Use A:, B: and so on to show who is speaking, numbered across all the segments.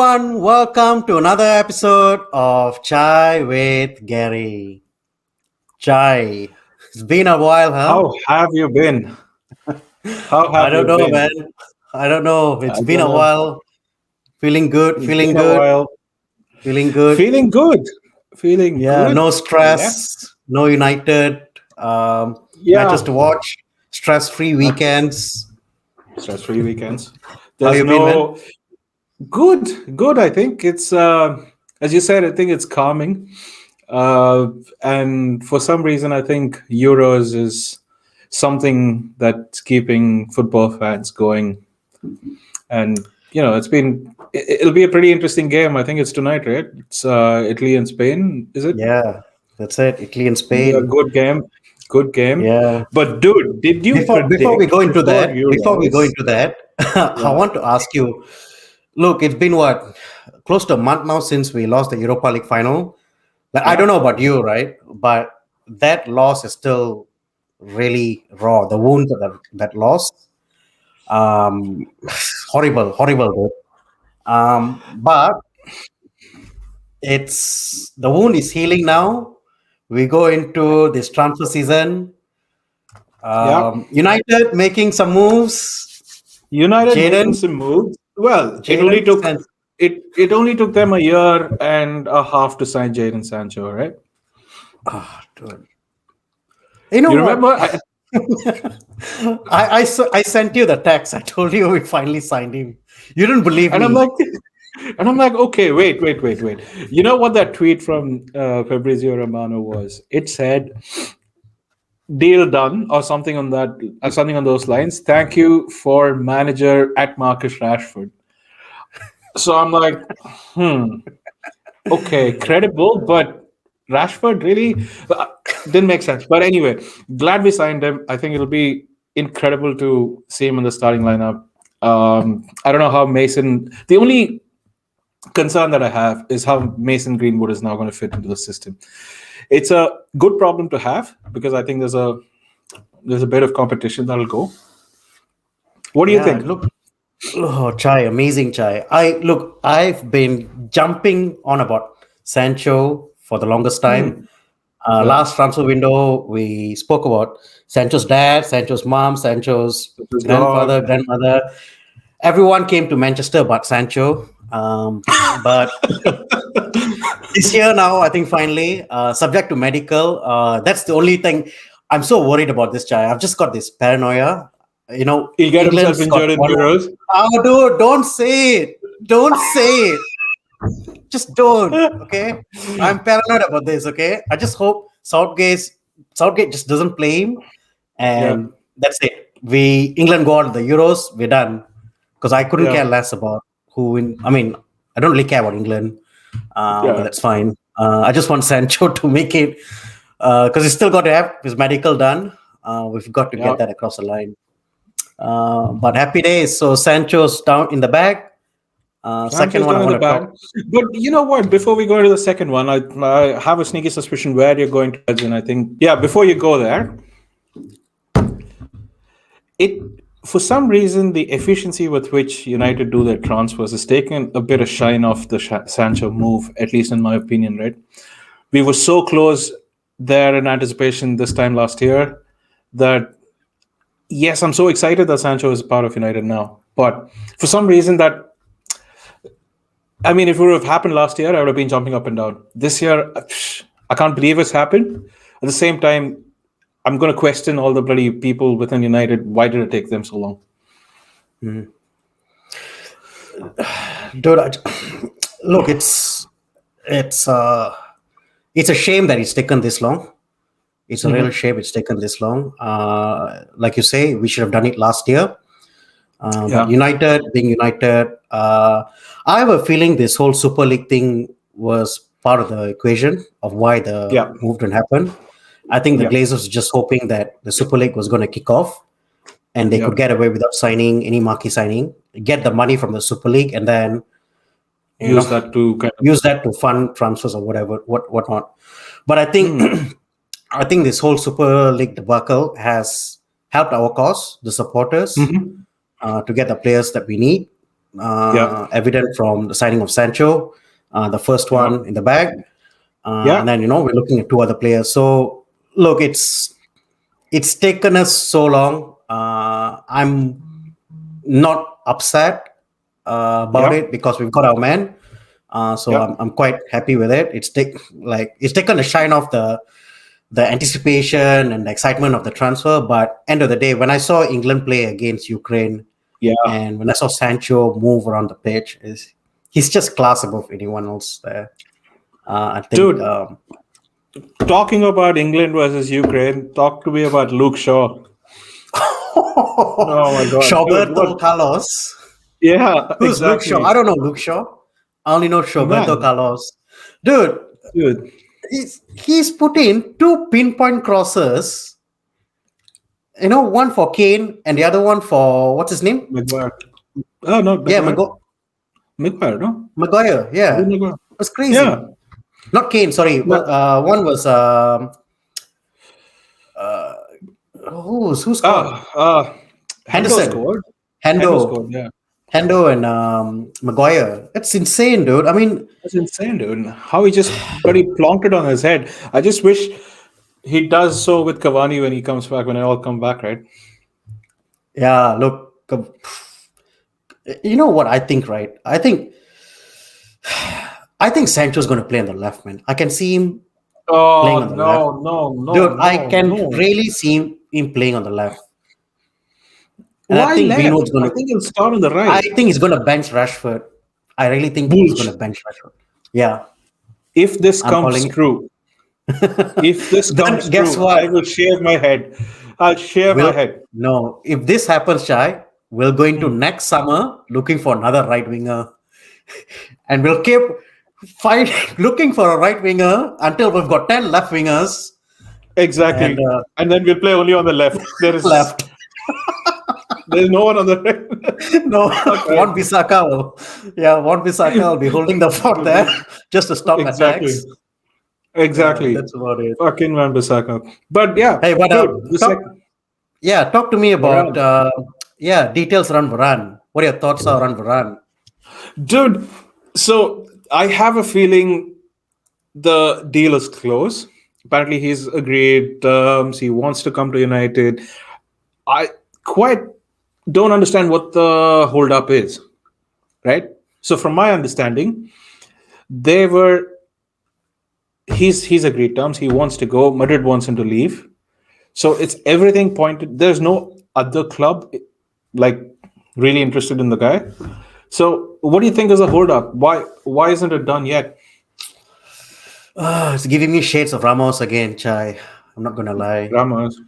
A: everyone, welcome to another episode of Chai with Gary. Chai, it's been a while, huh?
B: How have you been? How
A: I
B: have
A: don't
B: you
A: know,
B: been?
A: man. I don't know.
B: I
A: It's been
B: don't
A: a
B: know.
A: while. Feeling good,
B: It's
A: feeling
B: been a
A: good,
B: while.
A: feeling good.
B: Feeling good. Feeling
A: Yeah,
B: good.
A: no
B: Yeah.
A: stress, no United matches
B: Yeah.
A: to watch, stress-free
B: Not
A: weekends.
B: stress-free weekends.
A: How
B: There's
A: you been, man?
B: no good. I think it's as you said. I think it's calming. And for some reason, I think Euros is something that's keeping football fans going. And it'll be a pretty interesting game. I think it's tonight, right? It's Italy and Spain, is it?
A: Yeah, that's it. Italy and
B: Be a
A: Spain.
B: good game.
A: Yeah.
B: But dude, did you
A: Before we
B: predict
A: go into
B: before
A: that,
B: Euros?
A: I
B: Yeah,
A: want to ask you. Look, it's been what, close to a month now since we lost the Europa League final. Like, I don't
B: yeah,
A: know about you, right? But that loss is still really raw. The wound of that loss, um, horrible, dude. But it's the wound is healing now. We go into this transfer season.
B: yeah.
A: United making some moves.
B: United making
A: Jaden,
B: some moves. Well,
A: Jaden Sancho.
B: it only took them a year and a half to sign Jaden Sancho, right?
A: Ah, dude. You know
B: You
A: what?
B: remember?
A: I sent you the text. I told you we finally signed him. You didn't believe
B: And I'm
A: me.
B: like, okay, wait. You know what that tweet from Fabrizio Romano was? It said, "Deal done" or something on that, something on those lines. Thank you for manager at Marcus Rashford. So I'm like, okay, credible, but Rashford really didn't make sense. But anyway, glad we signed him. I think it'll be incredible to see him in the starting lineup. I don't know how Mason. The only concern that I have is how Mason Greenwood is now going to fit into the system. It's a good problem to have because I think there's a bit of competition that'll go. What do you
A: Yeah,
B: think?
A: look, oh, Chai, amazing Chai. I've been jumping on about Sancho for the longest time.
B: Yeah,
A: Last transfer window, we spoke about Sancho's dad, Sancho's mom, Sancho's
B: it was
A: grandfather,
B: gone.
A: grandmother. Everyone came to Manchester but Sancho. But this year now, I think finally, subject to medical. That's the only thing I'm so worried about this guy. I've just got this paranoia.
B: He'll get himself
A: England's got
B: injured in
A: one.
B: Euros.
A: Oh, dude, don't say it. Don't say it. Just don't. Okay. I'm paranoid about this. Okay. I just hope Southgate just doesn't play him,
B: Yeah,
A: and that's it. We England go on the Euros. We're done. Because I couldn't care
B: yeah,
A: less about who win. I mean, I don't really care about England, but
B: yeah,
A: that's fine. I just want Sancho to make it because he's still got to have his medical done. We've got to
B: yeah.
A: get that across the line. But happy days. So Sancho's down in the bag. Second
B: Sancho's
A: one I
B: done in
A: want
B: the
A: to talk.
B: bag. But you know what? Before we go into the second one, I have a sneaky suspicion where you're going to. And I think, yeah, before you go there, it for some reason the efficiency with which United do their transfers has taken a bit of shine off the Sancho move, at least in my opinion. Right? We were so close there in anticipation this time last year that yes, I'm so excited that Sancho is part of United now. But for some reason that I mean, if it would have happened last year, I would have been jumping up and down. This year, I can't believe it's happened. At the same time, I'm going to question all the bloody people within United. Why did it take them so long?
A: Dude, look, it's a shame that it's taken this long. It's a real
B: Mm-hmm.
A: shame it's taken this long. Like you say, we should have done it last year. But
B: Yeah,
A: United, being United, I have a feeling this whole Super League thing was part of the equation of why the
B: yeah,
A: move didn't happen. I think the
B: yeah,
A: Glazers were just hoping that the Super League was going to kick off and they
B: yeah.
A: could get away without signing any marquee signing, get the money from the Super League, and then you know
B: Use that to kind of.
A: use that to fund transfers or whatnot. But I think
B: Hmm.
A: I think this whole Super League debacle has helped our cause, the supporters,
B: Mm-hmm.
A: to get the players that we need.
B: Yeah.
A: evident from the signing of Sancho, the first
B: Yeah.
A: one in the bag, and
B: Yeah.
A: then we're looking at two other players. So look, it's taken us so long. I'm not upset about
B: Yeah.
A: it because we've got our man. So
B: Yeah.
A: I'm quite happy with it. It's taken a shine off the anticipation and the excitement of the transfer. But end of the day, when I saw England play against Ukraine
B: Yeah.
A: and when I saw Sancho move around the pitch, he's just class above anyone else there. I think
B: Dude, talking about England versus Ukraine, talk to me about Luke Shaw. Oh my God, dude,
A: Roberto
B: what?
A: Carlos.
B: Yeah,
A: Who's Luke Shaw? I
B: exactly,
A: don't know Luke Shaw. I only know Roberto
B: man,
A: Carlos. Dude,
B: dude.
A: he's put in two pinpoint crosses. One for Kane and the other one for what's his name?
B: Maguire. Oh no,
A: Yeah,
B: Maguire. Maguire, no.
A: Maguire.
B: Was it
A: Yeah,
B: Maguire?
A: it was
B: Yeah.
A: crazy. Not Kane. Sorry.
B: No.
A: One was who scored?
B: Ah, Hendo
A: Henderson,
B: scored. Hendo
A: Hendo,
B: scored. Yeah,
A: Hendo, and Maguire. That's insane, dude. I mean,
B: that's insane, dude. How he just bloody plonked it on his head. I just wish he does so with Cavani when he comes back. When they all come back, right?
A: yeah. Look, you know what I think, right? I think Sancho's going to play on the left, man. I can see him playing
B: Oh
A: on the left,
B: no, no, no,
A: dude. I
B: no,
A: can
B: no.
A: really see him playing on the left, and I
B: Why
A: think
B: left?
A: Greenwood's going
B: I
A: to.
B: think he'll start on the
A: I
B: right.
A: think he's going to bench Rashford. I really think he's going to
B: Bulge.
A: bench Rashford. Yeah,
B: If this
A: I'm
B: comes
A: calling it.
B: true, if this comes
A: Then guess
B: true, I
A: what?
B: will shave my head. I'll shave my
A: Will
B: head.
A: no. If this happens, Chai, we'll go into
B: Hmm.
A: next summer looking for another right winger, and we'll keep fight looking for a right winger until we've got 10 left wingers and
B: Exactly. And then we'll play only on the left.
A: left.
B: There's no one on the right.
A: No,
B: Okay.
A: One Bissaka will be holding the fort there just to stop
B: Exactly.
A: attacks.
B: Exactly.
A: That's about it.
B: Fucking Van Bissaka. But yeah,
A: Hey, but
B: dude, the second
A: talk to me about
B: Varane.
A: details around Varane. What are your thoughts are on Varane?
B: Dude, so I have a feeling the deal is close. Apparently, he's agreed terms. He wants to come to United. I quite don't understand what the holdup is, right? So, from my understanding, they were he's agreed terms. He wants to go. Madrid wants him to leave. So it's everything pointed. There's no other club like really interested in the guy. So, what do you think is a holdup? Why isn't it done yet?
A: It's giving me shades of Ramos again, Chai. I'm not gonna lie.
B: Ramos.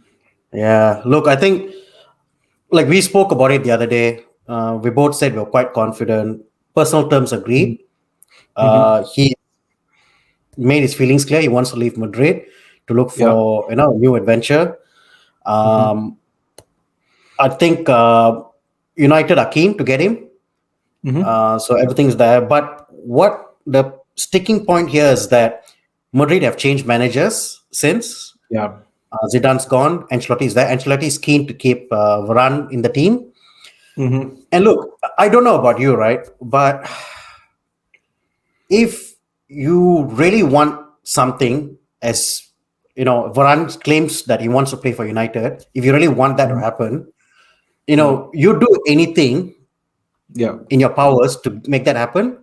A: Yeah, look, I think like we spoke about it the other day. We both said we were quite confident. Personal terms agreed.
B: Mm-hmm.
A: He made his feelings clear. He wants to leave Madrid to look
B: Yeah.
A: for a new adventure.
B: Mm-hmm.
A: Um, I think United are keen to get him.
B: Mm-hmm.
A: So everything's there. But what the sticking point here is that Madrid have changed managers since.
B: Yeah.
A: Zidane's gone. Ancelotti's there. Ancelotti's keen to keep Varane in the team.
B: Mm-hmm.
A: And look, I don't know about you, right? But if you really want something, as Varane claims that he wants to play for United. If you really want that to happen,
B: Mm-hmm.
A: you do anything
B: Yeah.
A: in your powers to make that happen.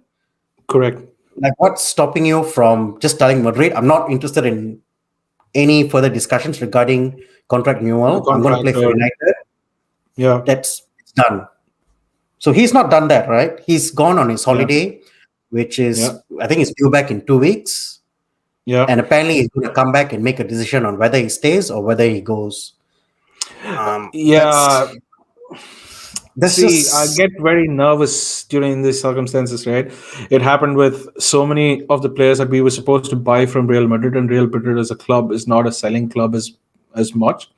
B: Correct.
A: Like, what's stopping you from just telling Madrid, I'm not interested in any further discussions regarding contract
B: The
A: renewal. I'm going to play
B: contract
A: for
B: or
A: United.
B: yeah.
A: It's done. So he's not done that, right? He's gone on his
B: Yeah.
A: holiday, which
B: Yeah.
A: is, I think, he's due back in 2 weeks.
B: Yeah.
A: And apparently, he's going to come back and make a decision on whether he stays or whether he goes.
B: Yeah.
A: That's
B: See, I
A: just
B: get very nervous during these circumstances, right? It happened with so many of the players that we were supposed to buy from Real Madrid, and Real Madrid as a club is not a selling club as much.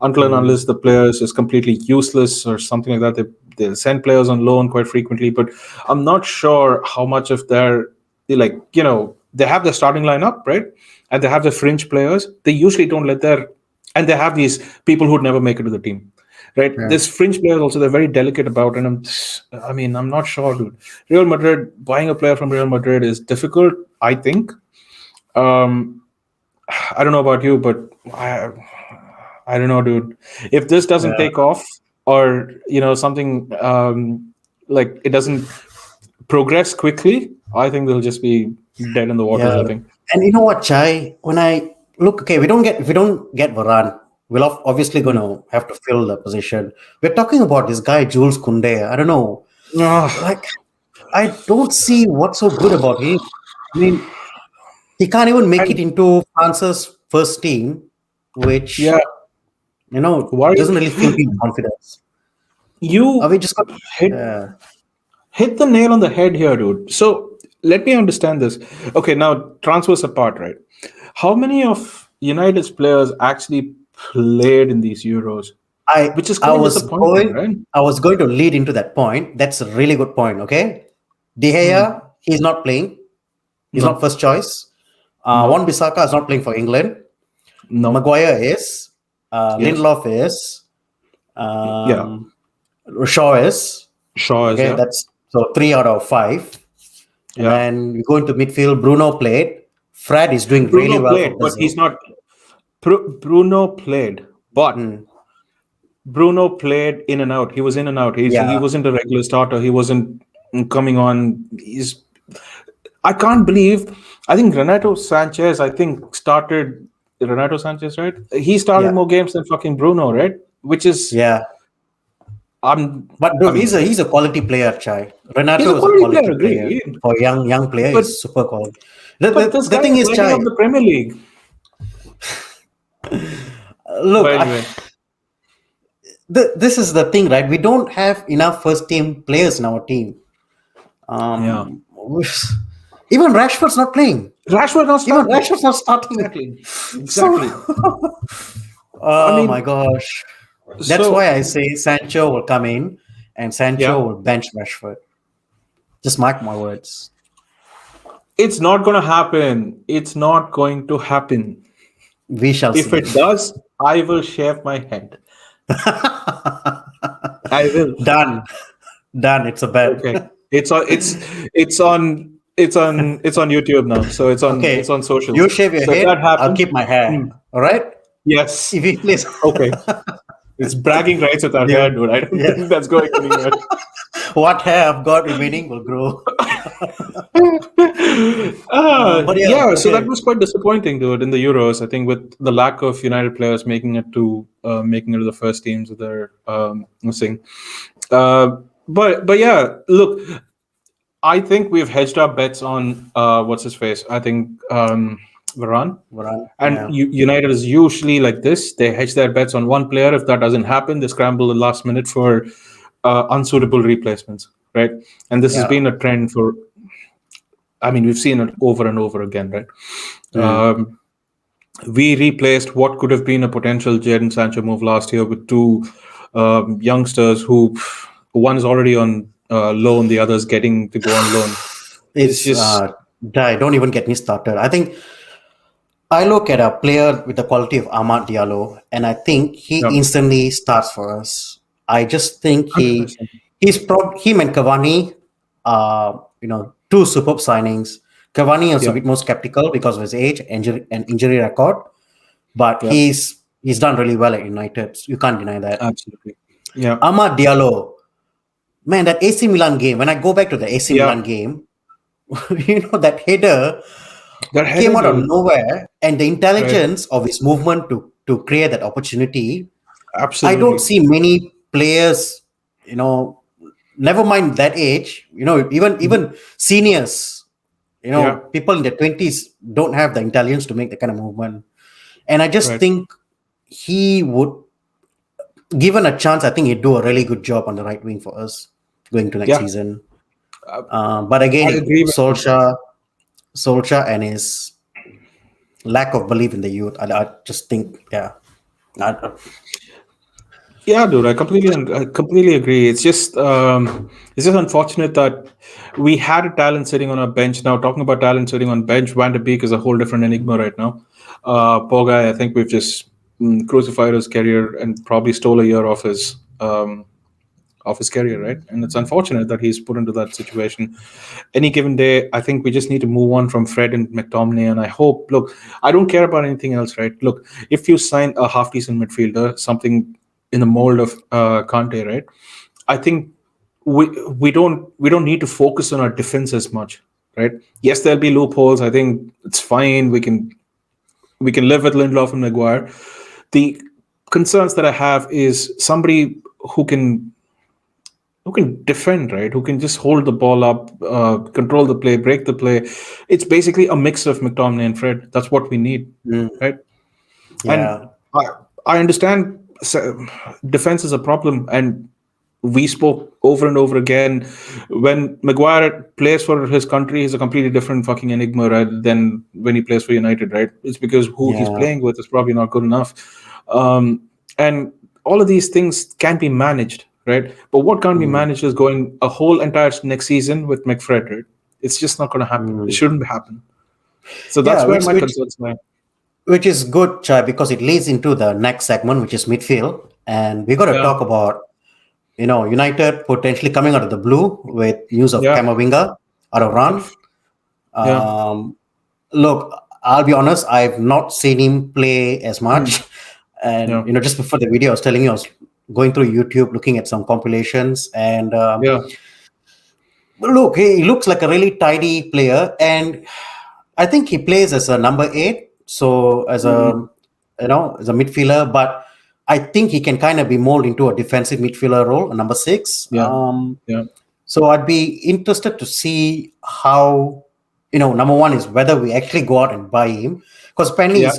B: Until and unless the players is completely useless or something like that, they send players on loan quite frequently. But I'm not sure how much of their they have their starting lineup, right? And they have their fringe players. They usually don't let their and they have these people who'd never make it to the team. right?
A: Yeah.
B: There's fringe players also they're very delicate about, and I'm not sure, dude. Real Madrid buying a player from Real Madrid is difficult, I think. Um, I don't know about you, but I don't know, dude. If this doesn't
A: Yeah.
B: take off, or something like it doesn't progress quickly, I think they'll just be dead in the waters.
A: Yeah.
B: I think.
A: And you know what, Chai? When I look, okay, if we don't get Varane, we're obviously going
B: Hmm.
A: to have to fill the position. We're talking about this guy Jules Koundé. I don't know,
B: Ah,
A: like I don't see what's so good about him. I mean, he can't even make it
B: and
A: into France's first team,
B: yeah,
A: which
B: why
A: doesn't really fill me with confidence. Are we
B: you
A: just got?
B: hit
A: Yeah,
B: hit the nail on the head here, dude. So let me understand this. Okay, now transfers apart, right? How many of United's players actually played in these Euros?
A: I
B: Which is
A: I
B: quite
A: was
B: disappointing,
A: going
B: right?
A: I was going to lead into that point. That's a really good point. Okay, De Gea,
B: Hmm.
A: he's not playing. He's not
B: No,
A: first choice. Wan
B: no,
A: Bissaka is not playing for England.
B: no.
A: Maguire is.
B: Yes.
A: Lindelof is.
B: Yeah.
A: Um, Shaw is.
B: Shaw is,
A: Okay,
B: yeah.
A: that's so 3 out of 5. And
B: Yeah.
A: then we go into midfield. Bruno played. Fred is doing really
B: Bruno
A: well for
B: played, but he's
A: Brazil.
B: not. Bruno played, but
A: Hmm.
B: Bruno played in and out. He was in and out. He
A: Yeah,
B: wasn't a regular starter. He wasn't coming on. I can't believe. I think Renato Sanchez. I think started Renato Sanchez, right? He started
A: yeah,
B: more games than fucking Bruno, right? Which is
A: yeah.
B: I'm.
A: But
B: I
A: dude,
B: mean,
A: he's a quality player, Chai.
B: he's a
A: Renato is a
B: quality
A: quality
B: player.
A: player.
B: Agreed,
A: For young player,
B: but
A: he's super quality. The,
B: but
A: the,
B: this
A: the
B: guy
A: thing
B: is
A: is,
B: lighting
A: Chai,
B: up the Premier League.
A: look,
B: But anyway,
A: this is the thing, right? We don't have enough first team players in our team.
B: yeah.
A: Um, even Rashford's not playing.
B: Rashford not
A: Even
B: starting.
A: Rashford's not starting.
B: Exactly.
A: So,
B: Exactly. I
A: oh my
B: mean,
A: gosh. That's
B: so
A: why I say Sancho will come in and Sancho
B: yeah,
A: will bench Rashford. Just mark my words.
B: it's not going to happen. It's not going to happen.
A: We shall
B: If
A: see.
B: it does, I will shave my head. I will.
A: Done. Done. It's a bet.
B: Okay. It's on YouTube now. So it's
A: Okay.
B: on
A: You
B: socials.
A: shave your
B: So if that
A: head, I'll
B: happens,
A: keep my hair.
B: hmm,
A: All right?
B: yes.
A: If you please.
B: Okay. It's bragging rights with our hair,
A: Deal.
B: dude. I don't
A: Yeah.
B: think that's going anywhere.
A: What hair I've got remaining will grow. But yeah,
B: Yeah, so that
A: okay.
B: was quite disappointing, dude, in the Euros. I think with the lack of United players making it to the first teams that they're missing. But yeah, look, I think we've hedged our bets on what's his face. I think Varane.
A: Varane.
B: And
A: Yeah.
B: United is usually like this. They hedge their bets on one player. If that doesn't happen, they scramble the last minute for unsuitable replacements, right? And this has
A: Yeah.
B: been a trend for. I mean, we've seen it over and over again, right?
A: Mm.
B: Um, we replaced what could have been a potential Jaden Sancho move last year with two youngsters who one is already on loan, the other's getting to go on loan. It's
A: It's
B: just
A: don't even get me started. I think I look at a player with the quality of Ahmad Diallo, and I think he
B: yeah,
A: instantly starts for us. I just think
B: 100%.
A: him and Cavani, two superb signings. Cavani is a
B: Yeah,
A: bit more skeptical because of his age, and injury record, but
B: yeah,
A: he's done really well at United. You can't deny that.
B: absolutely. Yeah,
A: Ahmad Diallo, man, that AC Milan game. When I go back to the AC
B: yeah.
A: Milan game, that header
B: That
A: came
B: header,
A: out of
B: dude.
A: nowhere, and the
B: Right.
A: intelligence of his movement to create that opportunity. I don't
B: Absolutely.
A: see many players, you know, never mind that age,
B: Mhm.
A: even seniors,
B: Yeah,
A: people in their 20s don't have the intelligence to make that kind of movement. And I just
B: right.
A: think he would, given a chance, I think he'd do a really good job on the right wing for us going to next
B: Yeah,
A: season.
B: uh,
A: But
B: I
A: again,
B: agree with you.
A: Solskjaer and his lack of belief in the youth. I just think, yeah. I,
B: Yeah, dude, I completely agree. It's just unfortunate that we had a talent sitting on our bench. Now, talking about talent sitting on bench, Van de Beek is a whole different enigma right now. Poor guy, I think we've just crucified his career and probably stole a year off his of his career, right? And it's unfortunate that he's put into that situation. Any given day, I think we just need to move on from Fred and McTominay. And I hope, look, I don't care about anything else, right? Look, if you sign a half decent midfielder, something in the mold of Kante, right? I think we don't need to focus on our defense as much, right? Yes, there'll be loopholes. I think it's fine. We can live with Lindelof and Maguire. The concerns that I have is somebody who can defend, right? Who can just hold the ball up, control the play, break the play. It's basically a mix of McTominay and Fred. That's what we need,
A: Mm,
B: right? And
A: yeah.
B: I understand defense is a problem, and we spoke over and over again. When Maguire plays for his country, he's a completely different fucking enigma, right, than when he plays for United, right? It's because who he's
A: Yeah.
B: playing with is probably not good enough. And all of these things can be managed, right? But what can't be
A: Mm,
B: managed is going a whole entire next season with McFred, right? It's just not going to happen. It
A: mm.
B: shouldn't happen. So
A: Yeah,
B: that's where my concerns lie.
A: which is good, Chai, because it leads into the next segment, which is midfield, and we got to
B: Yeah,
A: talk about United potentially coming out of the blue with news of
B: yeah,
A: Camavinga out of run.
B: yeah,
A: Um, Look, I'll be honest, I've not seen him play as
B: mm,
A: much, and
B: yeah,
A: just before the video, I was telling you I was going through YouTube looking at some compilations, and
B: yeah,
A: look, he looks like a really tidy player, and I think he plays as a number 8, so as
B: hmm,
A: as a midfielder, but I think he can kind of be molded into a defensive midfielder role, a number 6.
B: yeah, yeah,
A: So I'd be interested to see how, number one is whether we actually go out and buy him, because apparently
B: yeah,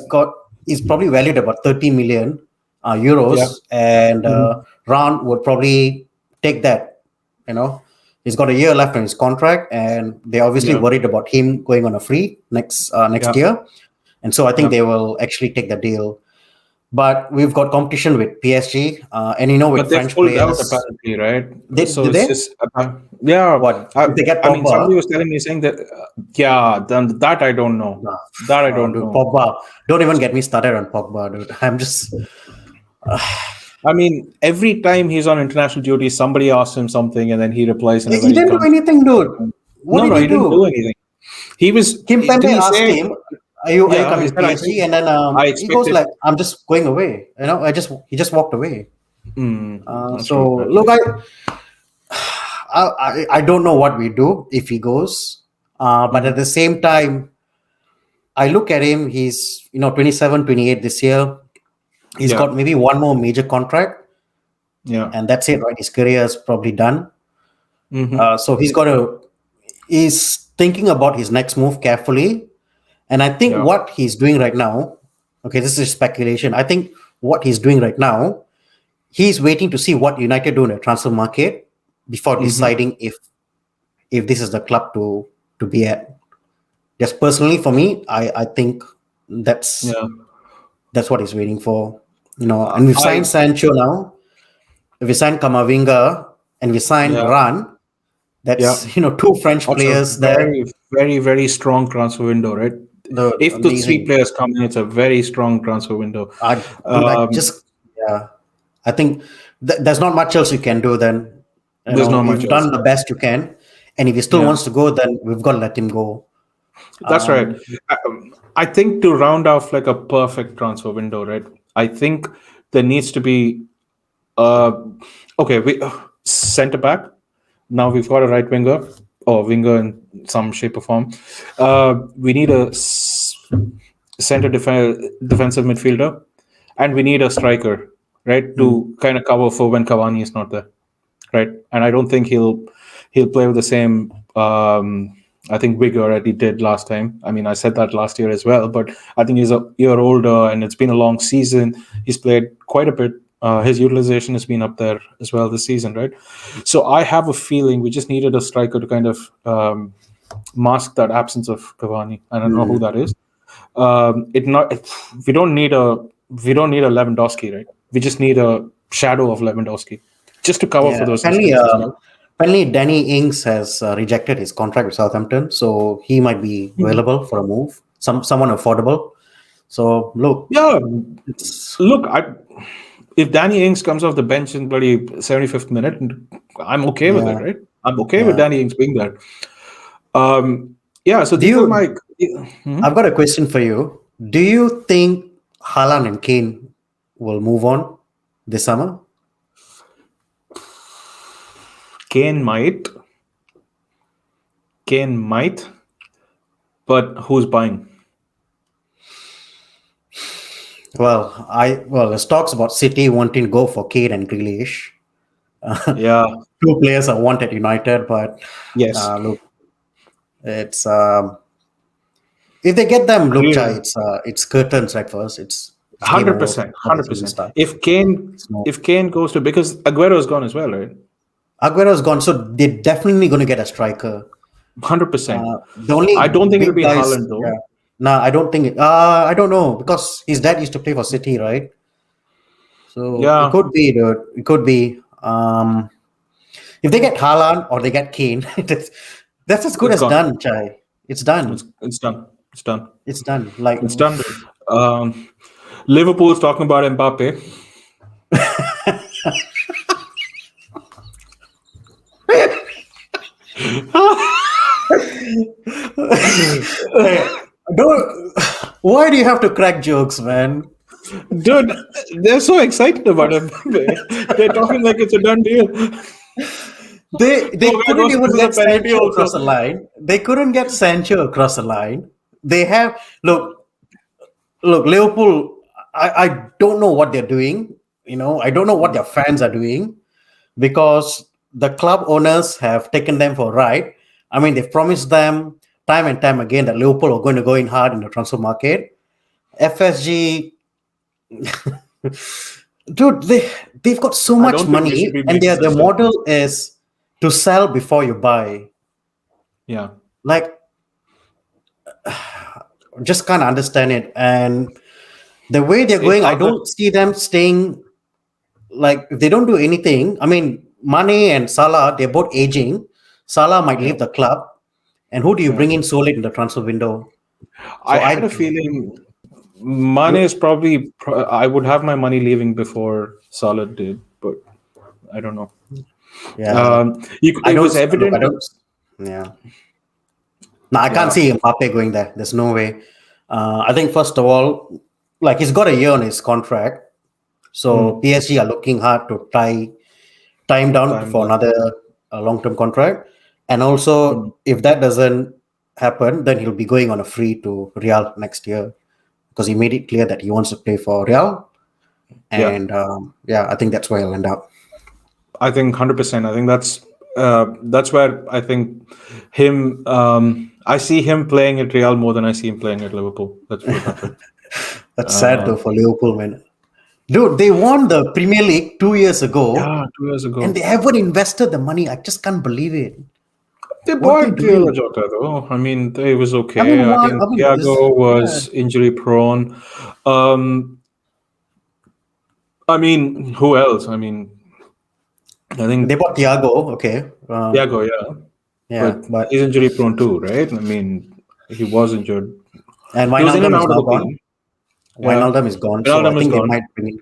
A: he's probably valued about 30 million
B: yeah.
A: euros, and
B: Mhm.
A: Ron would probably take that. You know, he's got a year left on his contract, and they're obviously
B: Yeah,
A: worried about him going on a free next
B: yeah,
A: year, and so I think
B: yeah.
A: they will actually take the deal. But we've got competition with PSG, and with
B: But they've
A: French
B: pulled out
A: players.
B: apparently, right? So
A: Did
B: it's
A: they?
B: just yeah.
A: What
B: I,
A: did they get
B: I mean,
A: Pogba?
B: somebody was telling me saying that yeah. Then that I don't know.
A: Nah.
B: That I
A: Oh,
B: don't
A: dude,
B: know.
A: Pogba. Don't even get me started on Pogba, dude. I'm just.
B: I mean, every time he's on international duty, somebody asks him something, and then he replies in a
A: He
B: very
A: didn't do
B: calm.
A: anything, dude. What
B: No,
A: did
B: no,
A: he
B: he didn't do
A: do?
B: anything. He was.
A: Kim
B: Didn't
A: Pembe
B: he
A: asked
B: say?
A: him, "Are you
B: Yeah, he
A: coming to
B: said. I
A: PSG?"
B: think
A: And then
B: I
A: he goes
B: expected.
A: like, "I'm just going away." He just walked away.
B: That's
A: So
B: true. Right?
A: look, I don't know what we do if he goes, but at
B: Mhm.
A: the same time, I look at him. He's 27, 28 this year. He's
B: Yeah,
A: got maybe one more major contract,
B: yeah,
A: and that's it, right? His career is probably done.
B: hmm,
A: So he's thinking about his next move carefully. And I think
B: yeah,
A: what he's doing right now, okay, this is speculation. I think what he's doing right now, he's waiting to see what United do in the transfer market before
B: hmm,
A: deciding if this is the club to be at. Just personally for me, I think that's
B: yeah.
A: that's what he's waiting for. And we've
B: I
A: signed Sancho now. If we sign Kamavinga and we sign
B: yeah,
A: Varane,
B: yeah.
A: that's two French
B: That's a
A: players there.
B: very, very, very strong transfer window, right?
A: The
B: If the three
A: amazing.
B: players come in, it's a very strong transfer window.
A: Dude, I
B: Um,
A: just yeah. I think there's not much else you can do. Then
B: there's not much
A: you've
B: else.
A: done the best you can, and if he still
B: Yeah,
A: wants to go, then we've got to let him go.
B: that's right.
A: Um,
B: I think to round off like a perfect transfer window, right? I think there needs to be uh okay, we center back. Now we've got a right winger or winger in some shape or form. We need a defensive midfielder, and we need a striker, right,
A: mm,
B: to kind of cover for when Cavani is not there, right? And I don't think he'll play with the same. I think vigor that he did last time. I mean, I said that last year as well, but I think he's a year older, and it's been a long season. He's played quite a bit. His utilization has been up there as well this season, right? So I have a feeling we just needed a striker to kind of mask that absence of Cavani. I don't know who
A: mm,
B: that is. It not we don't need a Lewandowski, right? We just need a shadow of Lewandowski just to cover for
A: yeah.
B: those
A: Apparently,
B: instances, right?
A: Danny Ings has rejected his contract with Southampton, so he might be available for a move. Someone affordable. So look,
B: Yeah,
A: it's
B: look, if Danny Ings comes off the bench in bloody 75th minute, I'm okay with it,
A: Yeah,
B: right? I'm okay with
A: yeah.
B: Danny Ings being there. Yeah, so
A: Do
B: these are
A: you?
B: my.
A: I've got a question for you. Do you think Haaland and Kane will move on this summer?
B: Kane might. Kane might, but who's buying?
A: There's talks about City wanting to go for Kane and Grealish.
B: Yeah.
A: Two players are wanted United, but
B: Yes.
A: look, it's if they get them, look, Chai,
B: Grealish.
A: it's curtains right first. It's game
B: Hundred
A: over
B: percent,
A: before the
B: hundred
A: season
B: percent.
A: starts.
B: If
A: No,
B: if Kane goes to because Aguero's gone as well, right?
A: Aguero's gone, so they're definitely going to get a striker.
B: 100%.
A: The
B: I
A: only
B: don't think it'll
A: big
B: be
A: guys,
B: Haaland
A: yeah.
B: though.
A: No, I don't think it. I don't know because his dad used to play for City, right? So it
B: Yeah,
A: could be, dude. It could be. If they get Haaland or they get Kane, that's as good
B: it's
A: as
B: gone.
A: done, Chai. It's done.
B: It's done. It's done.
A: It's done. Like,
B: It's done. Dude. Liverpool's talking about Mbappe.
A: hey, don't. Why do you have to crack jokes, man?
B: Dude, they're so excited about Mbappe. They're talking like it's a done deal.
A: They
B: Oh, where
A: couldn't
B: goes
A: even
B: to the
A: get
B: penalty
A: Sancho across
B: also.
A: the line. They couldn't get Sancho across the line. They have look Liverpool. I don't know what they're doing. I don't know what their fans are doing because the club owners have taken them for a ride. I mean, they've promised them time and time again that Liverpool are going to go in hard in the transfer market. FSG, dude, they've got so
B: I
A: much
B: don't think they should
A: money,
B: be
A: and
B: making
A: their
B: such
A: model
B: statements.
A: is to sell before you buy.
B: Yeah.
A: Like, just can't understand it. And the way they're
B: Same
A: going, I
B: other.
A: don't see them staying. Like, if they don't do anything, I mean, Mane and Salah, they're both aging. Salah might
B: Yeah.
A: leave the club, and who do you
B: Yeah.
A: bring in so late in the transfer window?
B: I
A: So
B: had a feeling money is probably. I would have my money leaving before Salah did, but I don't know.
A: yeah, I
B: It
A: don't
B: was
A: look. I
B: evident.
A: don't. Yeah, no, I can't
B: Yeah.
A: see Mbappe going there. There's no way. I think first of all, like he's got a year on his contract, so
B: Mm,
A: PSG are looking hard to tie him down
B: time
A: for
B: that.
A: another long-term contract, and
B: Mm,
A: also if that doesn't happen, then he'll be going on a free to Real next year because he made it clear that he wants to play for Real,
B: yeah.
A: and yeah, I think that's where he'll end up.
B: I think 100%. I think that's where I think him. I see him playing at Real more than I see him playing at Liverpool. Let's put it that way.
A: That's sad
B: Uh,
A: though for Liverpool, man. Dude, they won the Premier League 2 years ago,
B: yeah, 2 years
A: and they
B: ago
A: haven't invested the money. I just can't believe it.
B: they
A: What they
B: bought Diogo
A: doing?
B: Jota though. I mean, it was
A: I
B: okay.
A: mean,
B: I
A: why? I
B: think
A: mean,
B: Thiago
A: yeah.
B: was injury prone. Um, I mean, who else? I mean, I
A: They
B: think
A: bought Thiago, okay.
B: Thiago, yeah,
A: Yeah,
B: but
A: but
B: he's injury prone too, right? I mean, he was injured.
A: and
B: He was in and
A: Wijnaldum is
B: out of
A: now
B: the
A: gone.
B: team. Yeah,
A: Wijnaldum is gone, so I
B: Ronaldo is
A: think they
B: gone.
A: might bring in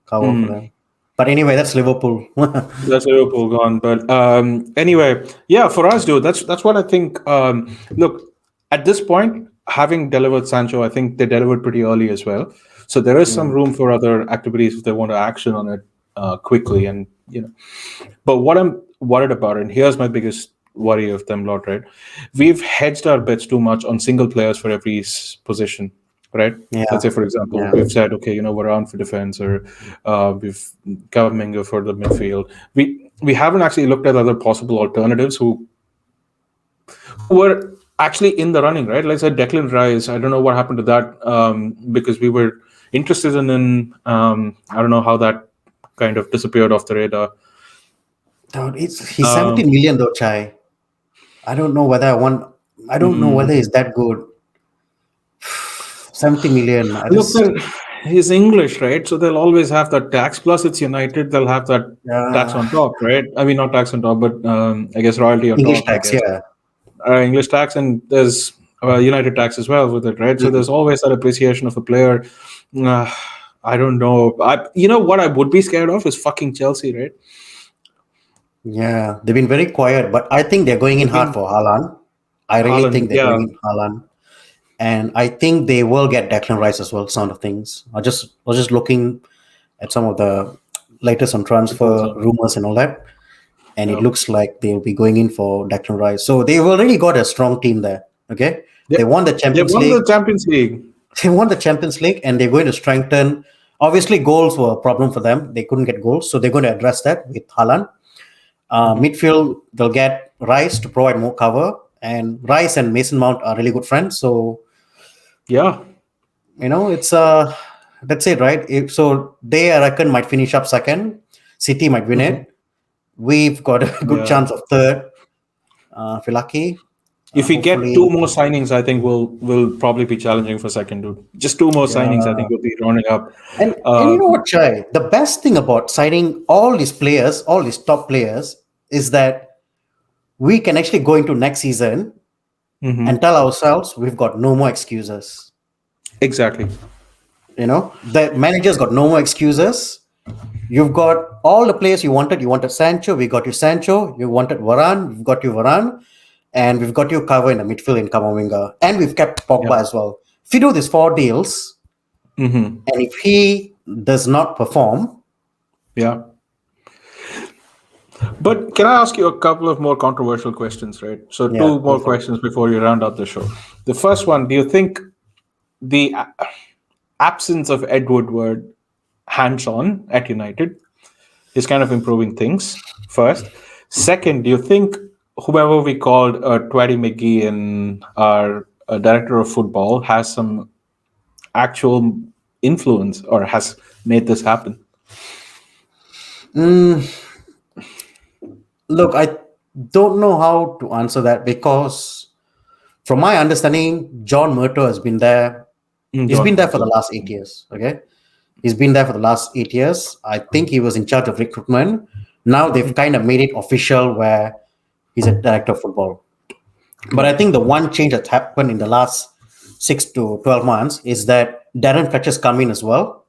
A: cover for
B: Hmm.
A: them. But anyway, that's Liverpool.
B: That's Liverpool gone. But anyway, yeah, for us, dude, that's what I think. Look, at this point, having delivered Sancho, I think they delivered pretty early as well. So there is some
A: Mm,
B: room for other activities if they want to action on it quickly. And but what I'm worried about, and here's my biggest worry of them lot, right? We've hedged our bets too much on single players for every position, right?
A: yeah,
B: Let's say, for example,
A: yeah.
B: we've said, okay, Varane for defense, or we've Cavaminga for the midfield. We haven't actually looked at other possible alternatives who were actually in the running, right? Like I said, Declan Rice. I don't know what happened to that because we were interested in. I don't know how that kind of disappeared off the radar.
A: Dude, he's
B: Um,
A: 17 million though, Chai. I don't know whether I want. I don't know whether
B: mm,
A: he's that good. 70 million. I
B: Look,
A: just.
B: he's English, right? So they'll always have that tax. Plus, it's United. They'll have that tax
A: Uh,
B: on top, right? I mean, not tax on top, but I guess royalty on
A: English
B: top. I
A: tax,
B: guess
A: yeah.
B: English tax, and there's United tax as well with it, right? So
A: Mm.
B: there's always that appreciation of a player. Uh, I don't know. You know what I would be scared of is fucking Chelsea, right?
A: Yeah, they've been very quiet, but I think they're going in
B: They've
A: hard
B: been
A: for Haaland. I really think
B: Haaland,
A: they're
B: yeah,
A: going in Haaland, and I think they will get Declan Rice as well. Sound of things. I was just looking at some of the latest on
B: reports
A: transfer
B: on.
A: rumors and all that, and it
B: Yeah,
A: looks like they'll be going in for Declan Rice. So they've already got a strong team there. Okay,
B: they
A: they won the
B: they
A: Champions
B: won
A: League.
B: the Champions League.
A: They won the Champions League, and they're going to strengthen. Obviously, goals were a problem for them. They couldn't get goals, so they're going to address that with Haaland.
B: Hmm.
A: Midfield, they'll get Rice to provide more cover, and Rice and Mason Mount are really good friends. So
B: Yeah,
A: it's that's it, right? So they, I reckon, might finish up second. City might win
B: hmm,
A: it. We've got a good
B: yeah.
A: chance of third. If you're lucky,
B: If we get
A: hopefully,
B: two more signings, I think we'll probably be challenging for second, dude. Just two more signings, I
A: yeah.
B: think we'll be rounding up.
A: And
B: Uh,
A: you know what, Chai? The best thing about signing all these players, all these top players, is that we can actually go into next season and
B: mhm.
A: tell ourselves we've got no more excuses.
B: Exactly.
A: The manager's got no more excuses. You've got all the players you wanted. You wanted Sancho, we got you Sancho. You wanted Varane, we've got you Varane, and we've got you cover in the midfield in Kamavinga, and we've kept
B: Yeah.
A: Pogba as well. If you do these four deals,
B: Hmm.
A: and if he does not perform,
B: Yeah. But can I ask you a couple of more controversial questions, right? So,
A: yeah,
B: two
A: go
B: more
A: for it.
B: questions before you round out the show. The first one: do you think the absence of Ed Woodward hands-on at United is kind of improving things? First, second, do you think whoever we called Twatty McGee and our director of football has some actual influence or has made this happen?
A: Mm, Look, I don't know how to answer that because, from my understanding, John Murto has been there. He's
B: John
A: been there for the
B: Murtough.
A: last 8 years. Okay, he's been there for the last 8 years. I think he was in charge of recruitment. Now they've kind of made it official where he's a director of football. But
B: Yeah.
A: I think the one change that's happened in the last 6 to 12 months is that Darren Fletcher's come in as well.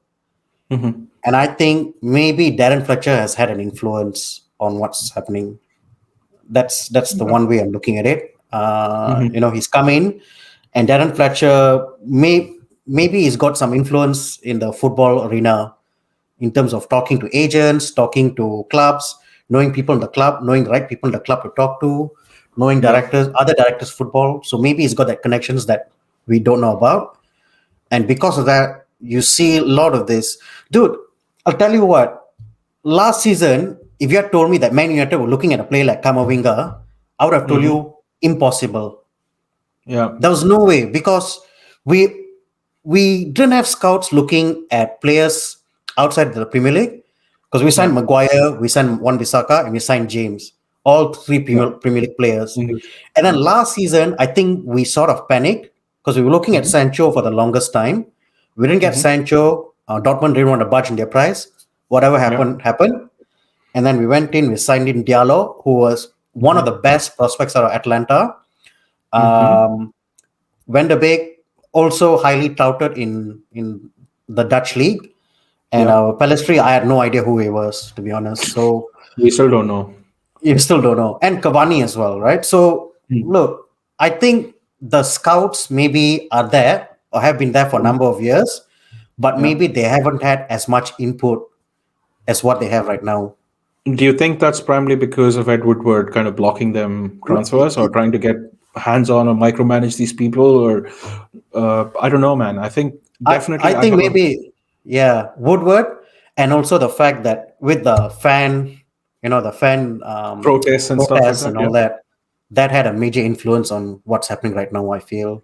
B: Hmm.
A: And I think maybe Darren Fletcher has had an influence on what's happening. That's the one way I'm looking at it.
B: Hmm.
A: He's come in, and Darren Fletcher maybe he's got some influence in the football arena in terms of talking to agents, talking to clubs, knowing people in the club, knowing the right people in the club to talk to, knowing
B: Yeah.
A: directors, other directors football. So maybe he's got that connections that we don't know about. And because of that, you see a lot of this. Dude, I'll tell you what, last season, if you had told me that Man United were looking at a player like Kamavinga, I would have told
B: Hmm.
A: you impossible.
B: Yeah.
A: There was no way because we we didn't have scouts looking at players outside the Premier League because we signed
B: Yeah.
A: Maguire, we signed Wan Bissaka, and we signed James, all three
B: Yeah.
A: Premier League players.
B: English.
A: And then last season, I think we sort of panicked because we were looking at
B: Hmm.
A: Sancho for the longest time. We didn't get
B: Hmm.
A: Sancho. Dortmund didn't want to budge in their price. Whatever
B: Yeah.
A: happened, happened. And then we went in, we signed in Diallo, who was one of the
B: Hmm.
A: best prospects out of Atlanta.
B: Hmm.
A: Um, Van der Beek, also highly touted in the Dutch league. And
B: Yeah.
A: Pellistri, I had no idea who he was, to be honest. So
B: We still don't know.
A: you still don't know. And Cavani as well, right? So
B: Hmm.
A: look, I think the scouts maybe are there or have been there for a
B: Hmm.
A: number of years, but
B: Yeah.
A: maybe they haven't had as much input as what they have right now.
B: Do you think that's primarily because of Ed Woodward kind of blocking them transfers or trying to get hands on or micromanage these people? Or I don't know, man. I think
A: I
B: definitely I
A: think
B: have a
A: maybe, yeah, Woodward, and also the fact that with the fan, the fan
B: protests and stuff like
A: protests
B: that.
A: and
B: Yeah.
A: all that, that had a major influence on what's happening right now, I feel.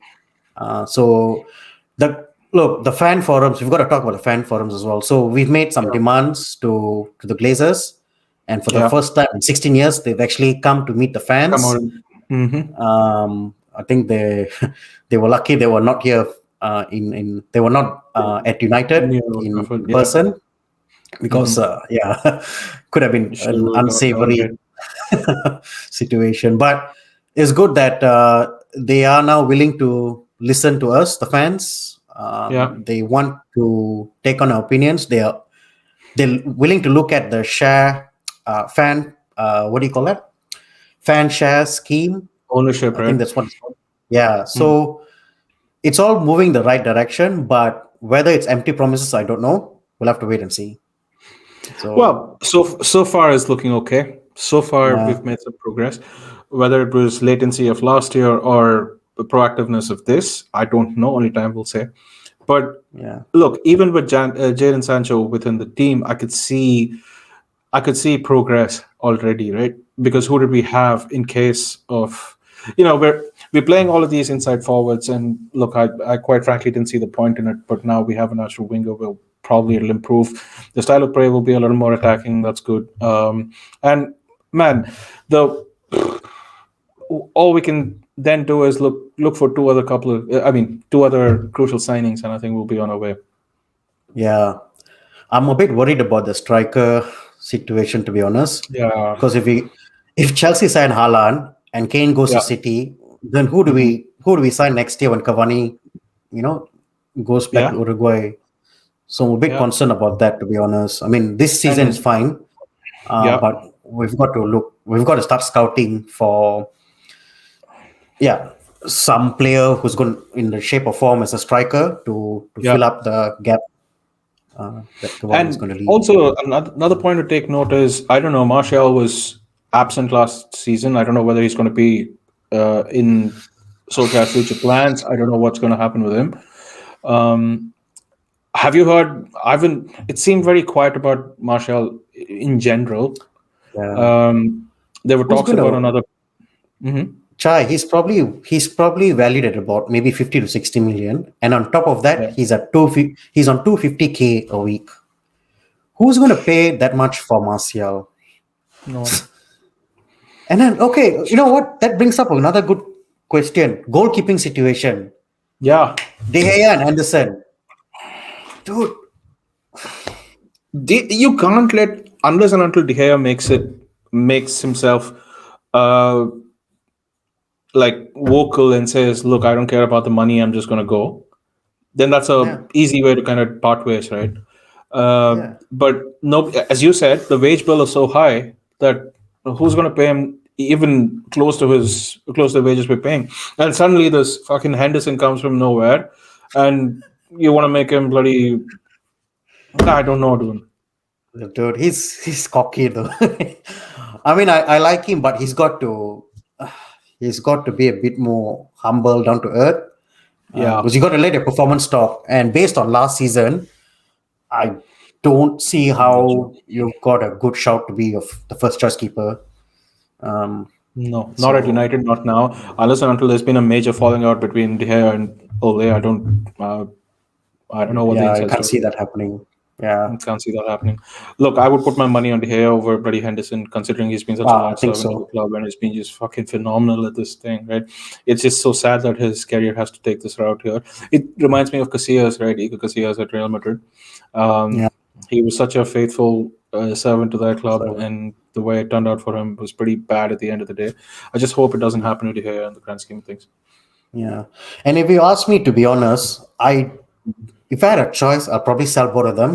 A: So the fan forums, we've got to talk about the fan forums as well. So we've made some
B: Yeah.
A: demands to the Glazers, and for the
B: Yeah.
A: first time in 16 years, they've actually come to meet the
B: Come
A: fans.
B: on. Hmm.
A: I think they they were lucky they were not here they were not at United
B: Near Old
A: in
B: Trafford. Yeah.
A: person because
B: Hmm.
A: yeah, could have been
B: Sure.
A: an
B: Don't get.
A: unsavory situation. But it's good that they are now willing to listen to us, the fans.
B: Yeah.
A: They want to take on our opinions. They're willing to look at the share fan. What do you call that? Fan share scheme.
B: Ownership,
A: I think
B: right?
A: that's what it's called. Yeah.
B: Mm.
A: So it's all moving the right direction, but whether it's empty promises, I don't know. We'll have to wait and see. So
B: Well, so far it's looking okay. So far
A: yeah,
B: we've made some progress. Whether it was latency of last year or the proactiveness of this, I don't know. Only time will say. But
A: yeah,
B: look, even with Jaden Sancho within the team, I could see progress already, right? Because who did we have in case of, we're playing all of these inside forwards, and look, I quite frankly didn't see the point in it, but now we have a natural winger. Will probably it'll improve. The style of play will be a little more attacking. That's good. And man, the all we can then do is look for two other crucial signings, and I think we'll be on our way.
A: yeah. I'm a bit worried about the striker situation, to be honest,
B: Yeah,
A: because if Chelsea sign Haaland and Kane goes to
B: yeah.
A: City, then who do we sign next year when Cavani, you know, goes back to
B: Yeah,
A: Uruguay? So I'm a bit
B: yeah,
A: concerned about that, to be honest. I mean, this season is
B: and
A: fine,
B: yeah,
A: but we've got to start scouting for, yeah, some player who's going in the shape or form as a striker to
B: yeah.
A: fill up the gap that Cavani is
B: And
A: going to leave.
B: also another point to take note is I don't know. Martial was absent last season. I don't know whether he's going to be in Solskjaer's future plans. I don't know what's going to happen with him. Um, have you heard? I've been. It seemed very quiet about Martial in general.
A: Yeah.
B: Um, there were
A: Who's
B: talks
A: going
B: about
A: to
B: another. Mhm.
A: Chai? He's probably valued at about maybe 50 to 60 million, and on top of that,
B: Yeah.
A: he's on 250K a week. Who's going to pay that much for Martial?
B: No one.
A: And then, okay, you know what? That brings up another good question. Goalkeeping situation.
B: Yeah.
A: De Gea and Anderson. Dude,
B: You can't let unless and until De Gea makes himself uh like vocal and says, "Look, I don't care about the money. I'm just gonna go." Then that's a
A: yeah,
B: easy way to kind of part ways, right?
A: yeah.
B: But no, as you said, the wage bill is so high that who's gonna pay him even close to the wages we're paying? And suddenly this fucking Henderson comes from nowhere, and you want to make him bloody. I don't know, dude.
A: Dude, he's cocky though. I mean, I like him, but he's got to be a bit more humble, down to earth,
B: Yeah,
A: because you got to let your performance talk. And based on last season, I don't see
B: not sure.
A: how you've got a good shout to be of the first choice keeper. Um,
B: No, not at
A: so
B: United, not now. Unless and until there's been a major falling out between De Gea and Ole, I don't know what the
A: yeah, I
B: inside
A: can't see
B: story is.
A: that happening. Yeah,
B: Can't see that happening. Look, I would put my money on De Gea over Bloody Henderson, considering he's been such a
A: I
B: long
A: think
B: servant to the
A: so.
B: club and he's been just fucking phenomenal at this thing, right? It's just so sad that his career has to take this route here. It reminds me of Casillas, right? Iker Casillas at Real Madrid.
A: Yeah,
B: Um, he was such a faithful servant to that club,
A: so
B: and the way it turned out for him was pretty bad at the end of the day. I just hope it doesn't happen to De Gea in the grand scheme of things.
A: yeah. And if you ask me to be honest, if I had a choice, I'll probably sell both of them.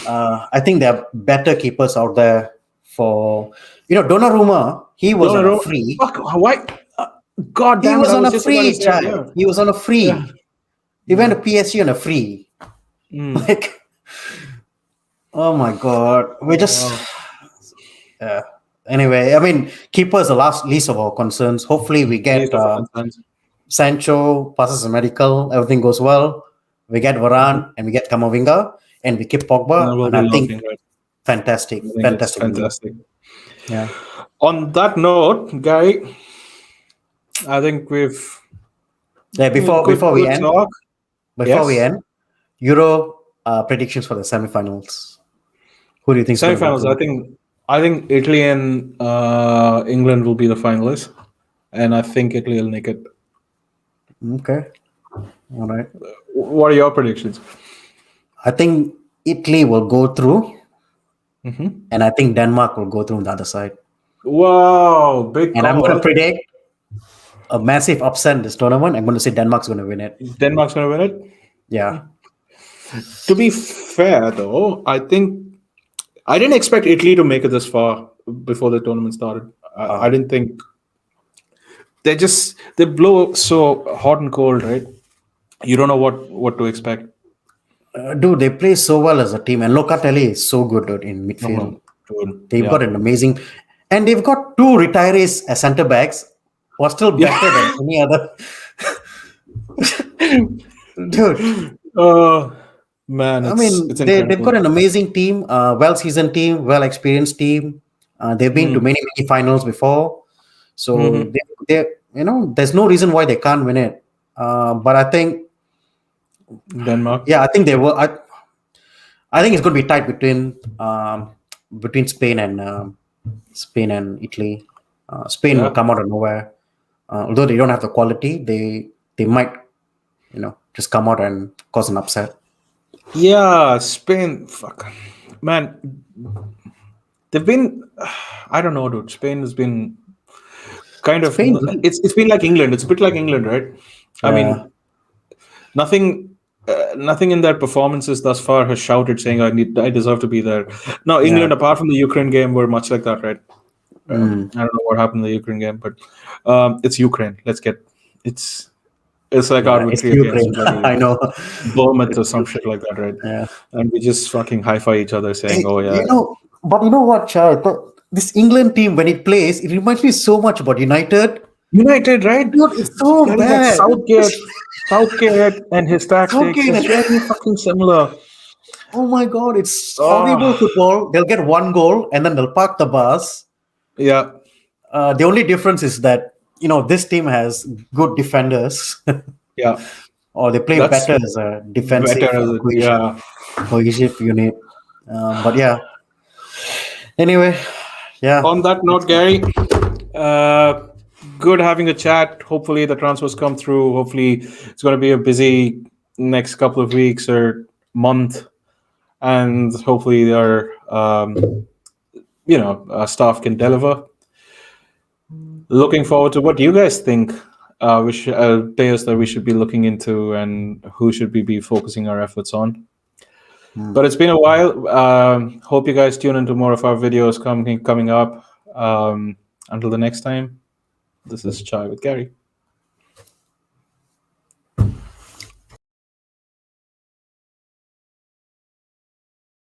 A: I think there are better keepers out there for, Donnarumma. He was
B: No,
A: on
B: no,
A: a
B: no.
A: free.
B: Fuck, why? God
A: He
B: damn it.
A: was
B: I
A: on
B: was
A: a
B: just about to
A: free,
B: say,
A: Chai.
B: yeah.
A: He was on a
B: Yeah.
A: free. He went to
B: Mm,
A: PSG on a free.
B: mm.
A: Like, oh my God. We're just,
B: Wow.
A: uh, anyway, I mean, keeper is the least of our concerns. Hopefully, we
B: Least
A: get
B: of our concerns.
A: Sancho, passes the medical, everything goes well. We get
B: Mhm.
A: Varane and we get Kamavinga and we keep
B: And
A: Pogba.
B: then we'll
A: And
B: be
A: I think
B: laughing, right?
A: fantastic,
B: I think it's
A: fantastic deal.
B: fantastic.
A: Yeah.
B: On that note, Gary, I think we've
A: Yeah,
B: good good talk.
A: before we
B: Yes.
A: end, Euro predictions for the semifinals. Who do you think is going to go
B: Semifinals. I
A: through?
B: think I think Italy and England will be the finalists, and I think Italy will make it.
A: Okay, all right.
B: What are your predictions?
A: I think Italy will go through,
B: Hmm.
A: and I think Denmark will go through on the other side.
B: Wow, big
A: And I'm going to
B: call.
A: predict a massive upset in this tournament, I'm going to say Denmark's going to win it.
B: Denmark's going to win it.
A: Yeah.
B: To be fair, though, I think I didn't expect Italy to make it this far before the tournament started. I didn't think they blow so hot and cold, right? You don't know what to expect.
A: Dude, they play so well as a team, and Locatelli is so good dude, in midfield.
B: Dude,
A: They've
B: yeah.
A: got an amazing, and they've got two retirees as centre backs who are still better than any other. Dude,
B: Man,
A: I
B: it's
A: mean, they've
B: incredible.
A: got an amazing team, well-seasoned team, well-experienced team. They've been to many, many finals before, so they, there's no reason why they can't win it. But I think,
B: Denmark.
A: yeah, I think they will. I think it's going to be tight between Spain and Italy. Spain will come out of nowhere. Although they don't have the quality, they might, just come out and cause an upset.
B: Yeah, Spain. Fuck, man. They've been. I don't know, dude. Spain has been kind of.
A: Spain,
B: It's been like England. It's a bit like England, right? I mean, nothing. Nothing in their performances thus far has shouted saying I deserve to be there. No, England, apart from the Ukraine game, were much like that, right? I don't know what happened in the Ukraine game, but it's Ukraine. It's like our
A: it's
B: victory
A: Ukraine.
B: against bloody
A: I know.
B: Bournemouth or some shit like that, right?
A: Yeah.
B: And we just fucking high-five each other saying, "Oh yeah."
A: But you know what, Chai? This England team, when it plays, it reminds me so much about United.
B: United, right?
A: Dude, it's so
B: Very
A: bad.
B: like Southgate and his tactics.
A: Southgate
B: It's very fucking similar.
A: Oh my god, it's horrible football. They'll get one goal and then they'll park the bus.
B: Yeah.
A: The only difference is that this team has good defenders.
B: Yeah.
A: Or they play better as a defensive cohesive unit. But yeah. Anyway, yeah.
B: On that note, Gary, good having a chat. Hopefully the transfers come through. Hopefully it's going to be a busy next couple of weeks or month, and hopefully our staff can deliver. Looking forward to what you guys think. Players that we should be looking into and who should we be focusing our efforts on. But it's been a while. Hope you guys tune into more of our videos coming up. Until the next time, this is Chai with Gary.